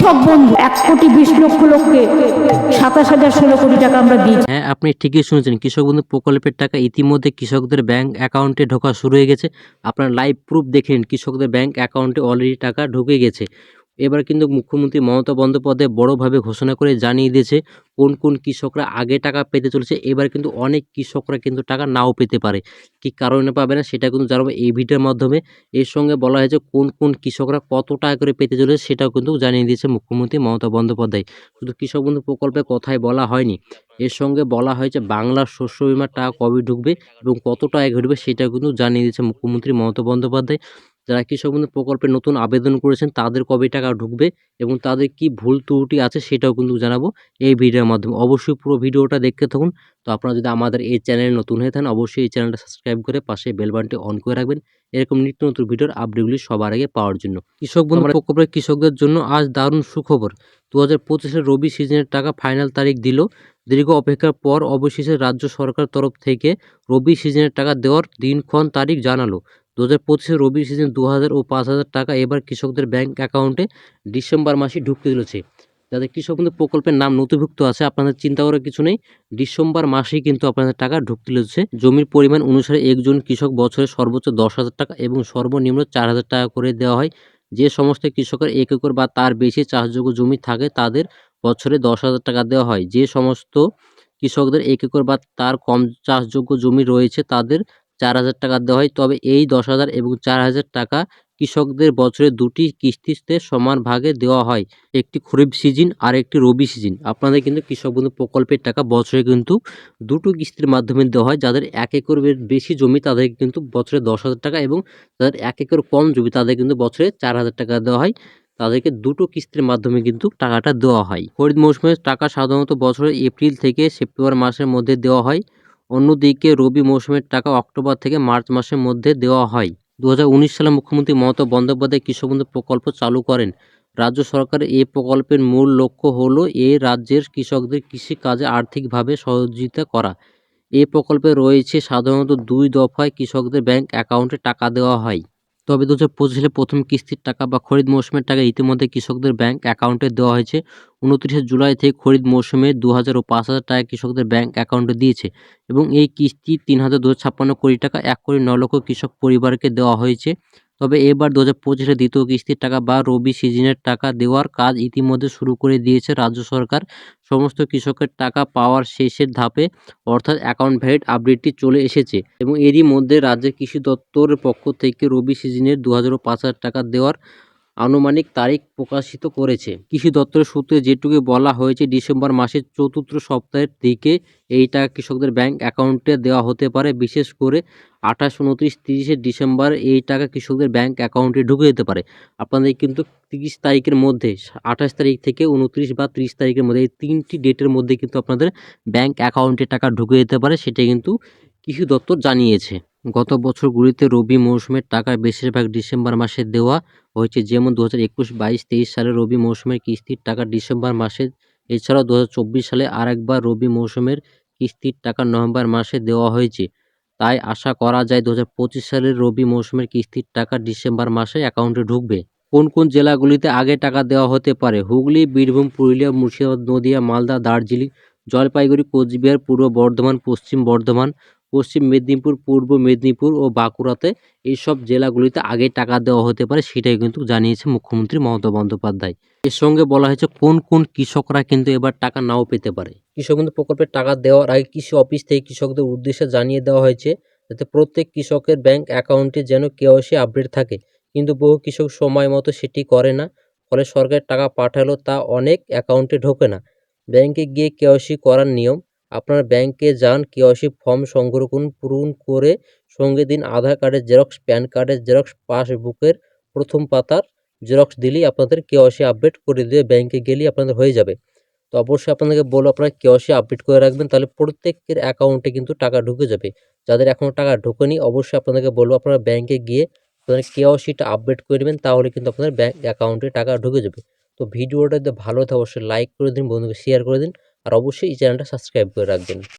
কৃষক বন্ধু 1,20,00,000 লোককে 27,016 কোটি টাকা আমরা দিয়েছি। হ্যাঁ, আপনি ঠিকই শুনেছেন। কৃষক বন্ধু প্রকল্পের টাকা ইতিমধ্যে কৃষকদের ব্যাংক অ্যাকাউন্টে ঢোকা শুরু হয়ে গেছে। আপনারা লাইভ প্রুফ দেখে নিন, কৃষকদের ব্যাংক অ্যাকাউন্টে অলরেডি টাকা ঢুকে গেছে। এবার কিন্তু মুখ্যমন্ত্রী মমতা বন্দ্যোপাধ্যায় বড়ভাবে ঘোষণা করে জানিয়ে দিয়েছে কোন কোন কৃষকরা আগে টাকা পেতে চলেছে। এবার কিন্তু অনেক কৃষকরা কিন্তু টাকা নাও পেতে পারে। কী কারণে পাবে না সেটা কিন্তু জানাবো এই ভিডিওর মাধ্যমে। এর সঙ্গে বলা হয়েছে কোন কোন কৃষকরা কত টাকা করে পেতে চলেছে সেটাও কিন্তু জানিয়ে দিয়েছে মুখ্যমন্ত্রী মমতা বন্দ্যোপাধ্যায়। শুধু কৃষক বন্ধু প্রকল্পের কথাই বলা হয়নি, এর সঙ্গে বলা হয়েছে বাংলার শস্য বিমার টাকা কবে ঢুকবে এবং কত টাকা ঘটবে সেটাও কিন্তু জানিয়ে দিয়েছে মুখ্যমন্ত্রী মমতা বন্দ্যোপাধ্যায়। যারা কৃষক বন্ধু প্রকল্পে নতুন আবেদন করেছেন তাদের কবে টাকা ঢুকবে এবং তাদের কি ভুল ত্রুটি আছে সেটাও কিন্তু জানাবো এই ভিডিওর মাধ্যমে। অবশ্যই পুরো ভিডিওটা দেখতে থাকুন। তো আপনারা যদি আমাদের এই চ্যানেলে নতুন হয়ে থাকেন অবশ্যই এই চ্যানেলটা সাবস্ক্রাইব করে পাশে বেল বাটনটি অন করে রাখবেন এরকম নিত্য নতুন ভিডিওর আপডেটগুলি সবার আগে পাওয়ার জন্য। কৃষক বন্ধু প্রকল্পের কৃষকদের জন্য আজ দারুণ সুখবর। 2025 রবি সিজনের টাকা ফাইনাল তারিখ দিল। দীর্ঘ অপেক্ষার পর অবশেষে রাজ্য সরকার তরফ থেকে রবি সিজনের টাকা দেওয়ার দিনক্ষণ তারিখ জানালো। 2025 রবি সিজন 2,000 ও 5,000 টাকা এবার কৃষকদের ব্যাংক অ্যাকাউন্টে ডিসেম্বর মাসে ঢুকতে চলেছে। যাদের কৃষক বন্ধু প্রকল্পের নাম নথিভুক্ত আছে আপনাদের চিন্তা করার কিছু নেই, ডিসেম্বর মাসেই কিন্তু আপনাদের টাকা ঢুকতে চলেছে। জমির পরিমাণ অনুসারে একজন কৃষক বছরে সর্বোচ্চ 10,000 টাকা এবং সর্বনিম্ন 4,000 টাকা করে দেওয়া হয়। যে সমস্ত কৃষকের 1 একর বা তার বেশি চাষযোগ্য জমি থাকে তাদের বছরে 10,000 টাকা দেওয়া হয়। যে সমস্ত কৃষকদের 1 একর বা তার কম চাষযোগ্য জমি রয়েছে তাদের 4,000 টাকা দেওয়া হয়। তবে এই 10,000 এবং 4,000 টাকা কৃষকদের বছরে দুটি কিস্তিতে সমান ভাগে দেওয়া হয়। একটি খরিফ সিজন আর একটি রবি সিজন। আপনাদের কিন্তু কৃষক বন্ধু প্রকল্পের টাকা বছরে কিন্তু দুটো কিস্তির মাধ্যমে দেওয়া হয়। যাদের 1 একরের বেশি জমি তাদের কিন্তু বছরে 10,000 টাকা এবং যাদের 1 একর কম জমি তাদের কিন্তু বছরে 4,000 টাকা দেওয়া হয়। তাদেরকে দুটো কিস্তির মাধ্যমে কিন্তু টাকাটা দেওয়া হয়। খরিফ মৌসুমের টাকা সাধারণত বছরের এপ্রিল থেকে সেপ্টেম্বর মাসের মধ্যে দেওয়া হয়। অন্যদিকে রবি মৌসুমের টাকা অক্টোবর থেকে মার্চ মাসের মধ্যে দেওয়া হয়। 2019 সালে মুখ্যমন্ত্রী মমতা বন্দ্যোপাধ্যায় কৃষক বন্ধু প্রকল্প চালু করেন। রাজ্য সরকারের এই প্রকল্পের মূল লক্ষ্য হলো এই রাজ্যের কৃষকদের কৃষিকাজে আর্থিকভাবে সহযোগিতা করা। এই প্রকল্পে রয়েছে সাধারণত 2 দফায় কৃষকদের ব্যাংক অ্যাকাউন্টে টাকা দেওয়া হয়। তবে 2025 সালে প্রথম কিস্তির টাকা বা খরিফ মৌসুমের টাকা ইতিমধ্যে কৃষকদের ব্যাংক অ্যাকাউন্টে দেওয়া হয়েছে। 29 জুলাই থেকে খরিফ মৌসুমে 2,000 ও 5,000 টাকা কৃষকদের ব্যাংক অ্যাকাউন্টে দিয়েছে এবং এই কিস্তি 3,256 কোটি টাকা 1 কোটি 9 লক্ষ কৃষক পরিবারকে দেওয়া হয়েছে। তবে এবার 2025 দ্বিতীয় কিস্তির টাকা বা রবি সিজনের টাকা দেওয়ার কাজ ইতিমধ্যে শুরু করে দিয়েছে রাজ্য সরকার। সমস্ত কৃষকের টাকা পাওয়ার শেষের ধাপে অর্থাৎ অ্যাকাউন্ট ভ্যালিড আপডেটটি চলে এসেছে এবং এরই মধ্যে রাজ্যের কৃষি দপ্তরের পক্ষ থেকে রবি সিজনের 2,000 ও 5,000 টাকা দেওয়ার আনুমানিক তারিখ প্রকাশিত করেছে। কৃষি দপ্তরের সূত্রে যেটুকু বলা হয়েছে ডিসেম্বর মাসের চতুর্থ সপ্তাহের দিকে এই টাকা কৃষকদের ব্যাংক অ্যাকাউন্টে দেওয়া হতে পারে। বিশেষ করে 28, 29, 30 ডিসেম্বর এই টাকা কৃষকদের ব্যাংক অ্যাকাউন্টে ঢুকে যেতে পারে। আপনাদের কিন্তু 30 তারিখের মধ্যে 28 তারিখ থেকে 29 বা 30 তারিখের মধ্যে এই 3টি ডেটের মধ্যে কিন্তু আপনাদের ব্যাংক অ্যাকাউন্টে টাকা ঢুকে যেতে পারে, সেটা কিন্তু কৃষি দপ্তর জানিয়েছে। গত বছরগুলিতে রবি মৌসুমের টাকা বেশিরভাগ ডিসেম্বর মাসে দেওয়া হয়েছে, যেমন 2021, 22, 23 সালে রবি মৌসুমের কিস্তির টাকা ডিসেম্বর মাসে। এছাড়াও 2024 সালে আরেকবার রবি মৌসুমের কিস্তির টাকা নভেম্বর মাসে দেওয়া হয়েছে। তাই আশা করা যায় 2025 সালের রবি মৌসুমের কিস্তির টাকা ডিসেম্বর মাসে অ্যাকাউন্টে ঢুকবে। কোন কোন জেলাগুলিতে আগে টাকা দেওয়া হতে পারে? হুগলি, বীরভূম, পুরুলিয়া, মুর্শিদাবাদ, নদিয়া, মালদা, দার্জিলিং, জলপাইগুড়ি, কোচবিহার, পূর্ব বর্ধমান, পশ্চিম বর্ধমান, পশ্চিম মেদিনীপুর, পূর্ব মেদিনীপুর ও বাঁকুড়াতে এইসব জেলাগুলিতে আগে টাকা দেওয়া হতে পারে, সেটাই কিন্তু জানিয়েছে মুখ্যমন্ত্রী মমতা বন্দ্যোপাধ্যায়। এর সঙ্গে বলা হয়েছে কোন কোন কৃষকরা কিন্তু এবার টাকা নাও পেতে পারে। কৃষক বন্ধু প্রকল্পের টাকা দেওয়ার আগে কৃষি অফিস থেকে কৃষকদের উদ্দেশ্যে জানিয়ে দেওয়া হয়েছে যাতে প্রত্যেক কৃষকের ব্যাংক অ্যাকাউন্টে যেন কেওয়াইসি আপডেট থাকে, কিন্তু বহু কৃষক সময় মতো সেটি করে না। ফলে সরকার টাকা পাঠালেও তা অনেক অ্যাকাউন্টে ঢোকে না। ব্যাংকে গিয়ে কেওয়াইসি করার নিয়ম: আপনার ব্যাংকে যান, কেওয়াইসি ফর্ম সংগ্রহ করুন, পূরণ করে সঙ্গে দিন আধার কার্ডের জেরক্স, প্যান কার্ডের জেরক্স, পাসবুকের প্রথম পাতার জেরক্স দিলেই আপনাদের কেওয়াইসি আপডেট করে দেবে। ব্যাংকে গেলেই আপনাদের হয়ে যাবে। তো অবশ্যই আপনাদেরকে বলবো আপনারা কেওয়াইসি আপডেট করে রাখবেন, তাহলে প্রত্যেকের অ্যাকাউন্টে কিন্তু টাকা ঢুকে যাবে। যাদের এখনও টাকা ঢোকেনি অবশ্যই আপনাদেরকে বলবো আপনারা ব্যাংকে গিয়ে আপনারা কেওয়াইসিটা আপডেট করে নেবেন, তাহলে কিন্তু আপনাদের ব্যাংক অ্যাকাউন্টে টাকা ঢুকে যাবে। তো ভিডিওটা যদি ভালো থাকে অবশ্যই লাইক করে দিন, বন্ধুকে শেয়ার করে দিন আর অবশ্যই এই চ্যানেলটা সাবস্ক্রাইব করে রাখবেন।